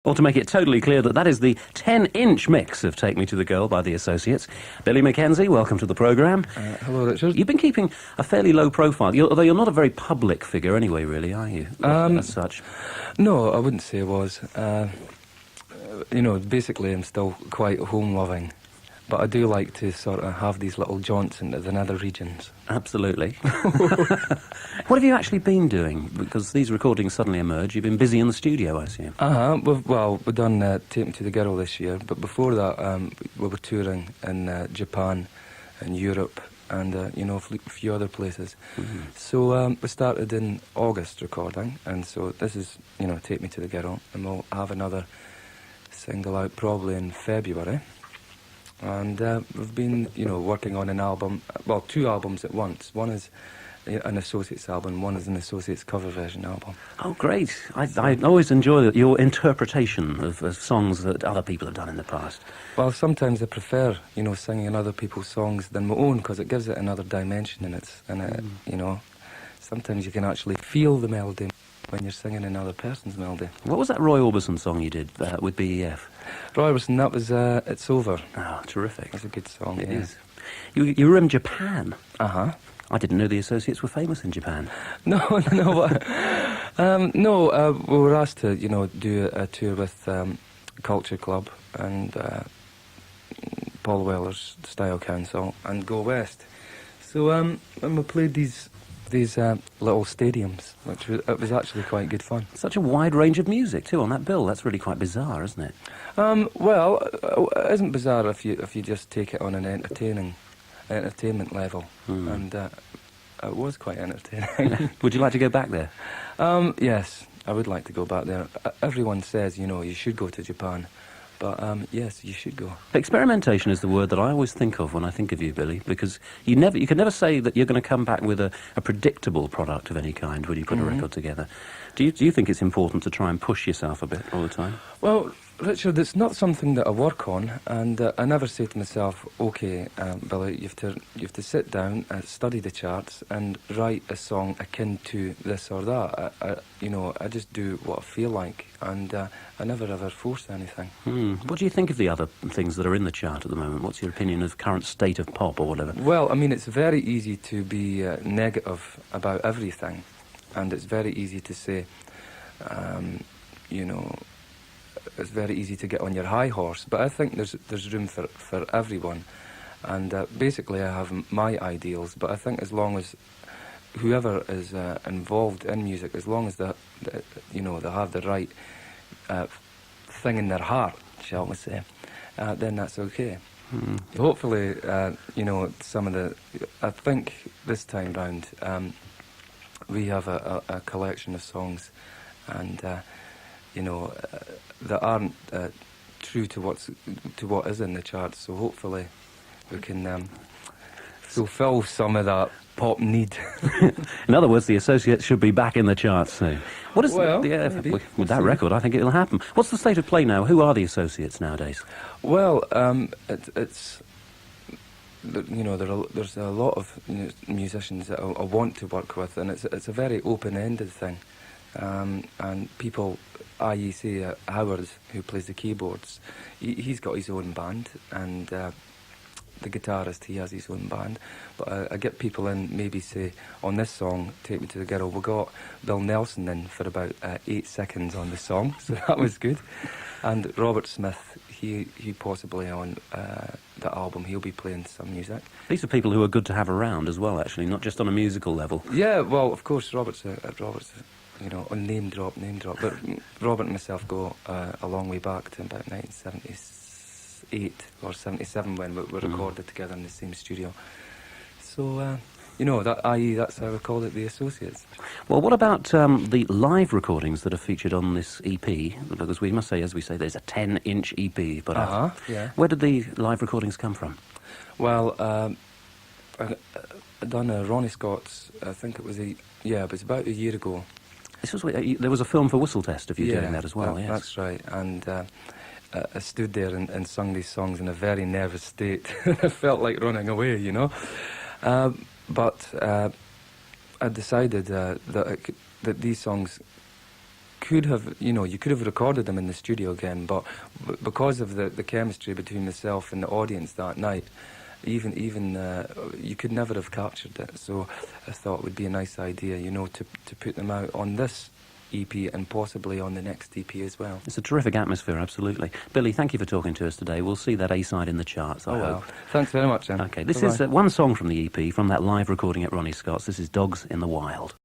Or to make it totally clear that that is the 10-inch mix of Take Me to the Girl by the Associates. Billy MacKenzie, welcome to the programme. Hello, Richard. You've been keeping a fairly low profile, although you're not a very public figure anyway, really, are you, as such? No, I wouldn't say I was. Basically I'm still quite home-loving. But I do like to sort of have these little jaunts into the nether regions. Absolutely. What have you actually been doing? Because these recordings suddenly emerge. You've been busy in the studio, I assume. We've done Take Me to the Girl this year, but before that we were touring in Japan and Europe and, a few other places. Mm-hmm. So we started in August recording, and so this is, Take Me to the Girl, and we'll have another single out probably in February. And we've been, working on an album, well, two albums at once. One is an Associates album, one is an Associates cover version album. Oh, great. I always enjoy your interpretation of songs that other people have done in the past. Well, sometimes I prefer, singing other people's songs than my own, because it gives it another dimension in it. And, sometimes you can actually feel the melody when you're singing another person's melody. What was that Roy Orbison song you did with BEF? Roy Orbison, that was It's Over. Oh, terrific. That's a good song, It is. You were in Japan. Uh-huh. I didn't know the Associates were famous in Japan. No, we were asked to, do a tour with Culture Club and Paul Weller's Style Council and Go West. So when we played these little stadiums, it was actually quite good fun. Such a wide range of music too on that bill. That's really quite bizarre, isn't it? Well, it isn't bizarre if you just take it on an entertainment level, and it was quite entertaining. Would you like to go back there? Yes, I would like to go back there. Everyone says, you should go to Japan. But, yes, you should go. Experimentation is the word that I always think of when I think of you, Billy, because you can never say that you're going to come back with a predictable product of any kind when you put a record together. Do you think it's important to try and push yourself a bit all the time? Well, Richard, it's not something that I work on, and I never say to myself, OK, Billy, you have to sit down, study the charts, and write a song akin to this or that. I just do what I feel like, and I never ever force anything. What do you think of the other things that are in the chart at the moment? What's your opinion of current state of pop or whatever? Well, I mean, it's very easy to be negative about everything, and it's very easy to say, it's very easy to get on your high horse, but I think there's room for everyone, and basically I have my ideals, but I think as long as whoever is involved in music, as long as they have the right thing in their heart, shall we say, then that's okay. Hopefully, I think this time round we have a collection of songs, and that aren't true to what is in the charts. So hopefully we can fulfil some of that pop need. In other words, the Associates should be back in the charts soon. What is with that record? I think it'll happen. What's the state of play now? Who are the Associates nowadays? Well, it's there's a lot of musicians that I want to work with, and it's a very open-ended thing. And people, i.e. say Howard, who plays the keyboards, he's got his own band, and the guitarist, he has his own band. But I get people in, maybe say, on this song, Take Me to the Girl, we got Bill Nelson in for about 8 seconds on the song, so that was good. And Robert Smith, he possibly on the album, he'll be playing some music. These are people who are good to have around as well, actually, not just on a musical level. Yeah, well, of course, Robert's on name drop, but Robert and myself go a long way back to about 1978 or 77 when we recorded together in the same studio. So, that's how we called it, the Associates. Well, what about the live recordings that are featured on this EP? Because we must say, as we say, there's a 10-inch EP. But yeah. Where did the live recordings come from? Well, I done Ronnie Scott's, I think it was it was about a year ago. This was there was a film for Whistle Test of you doing that as well, yes. That's right, and I stood there and sung these songs in a very nervous state. I felt like running away, But I decided that these songs could have, you could have recorded them in the studio again, but because of the chemistry between myself and the audience that night, even you could never have captured it. So I thought it would be a nice idea, to put them out on this EP and possibly on the next EP as well. It's a terrific atmosphere, absolutely. Billy, thank you for talking to us today. We'll see that A-side in the charts, I hope. Thanks very much, then. OK, this Bye-bye. is one song from the EP, from that live recording at Ronnie Scott's. This is Dogs in the Wild.